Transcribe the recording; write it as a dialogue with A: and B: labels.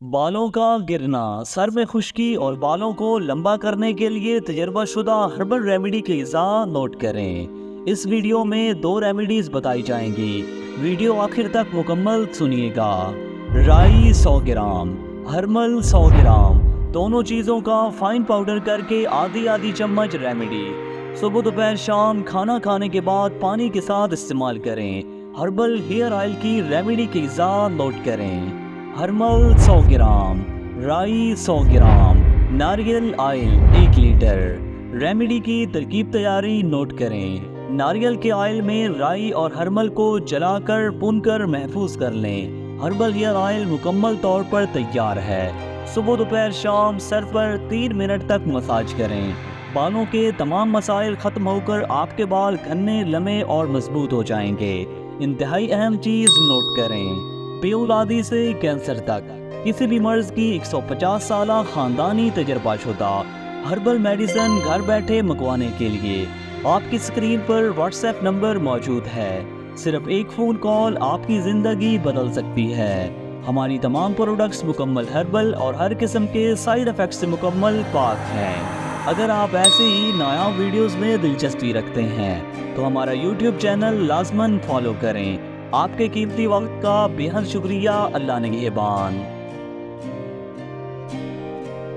A: بالوں کا گرنا، سر میں خشکی اور بالوں کو لمبا کرنے کے لیے تجربہ شدہ ہربل ریمیڈی کے اجزاء نوٹ کریں۔ اس ویڈیو میں 2 ریمیڈیز بتائی جائیں گی، ویڈیو آخر تک مکمل سنیے گا۔ رائی 100 گرام، ہرمل 100 گرام، دونوں چیزوں کا فائن پاؤڈر کر کے آدھی چمچ ریمیڈی صبح دوپہر شام کھانا کھانے کے بعد پانی کے ساتھ استعمال کریں۔ ہربل ہیئر آئل کی ریمیڈی کے اجزاء نوٹ کریں۔ ہرمل 100 گرام، رائی 100 گرام، ناریل آئل 1 لیٹر۔ ریمیڈی کی ترکیب تیاری نوٹ کریں۔ ناریل کے آئل میں رائی اور ہرمل کو جلا کر بھون کر محفوظ کر لیں۔ ہربل ہیئر آئل مکمل طور پر تیار ہے۔ صبح دوپہر شام سر پر 3 منٹ تک مساج کریں۔ بالوں کے تمام مسائل ختم ہو کر آپ کے بال گھنے، لمبے اور مضبوط ہو جائیں گے۔ انتہائی اہم چیز نوٹ کریں، بے اولادی سے کینسر تک کسی بھی مرض کی 150 سالہ خاندانی تجربہ شدہ ہربل میڈیسن گھر بیٹھے منگوانے کے لیے آپ کی اسکرین پر واٹس ایپ نمبر موجود ہے۔ صرف ایک فون کال آپ کی زندگی بدل سکتی ہے۔ ہماری تمام پروڈکٹس مکمل ہربل اور ہر قسم کے سائیڈ ایفیکٹ سے مکمل پاک ہیں۔ اگر آپ ایسے ہی نایاب ویڈیوز میں دلچسپی رکھتے ہیں تو ہمارا یوٹیوب چینل لازماً فالو کریں۔ آپ کے قیمتی وقت کا بے حد شکریہ۔ اللہ نگہبان۔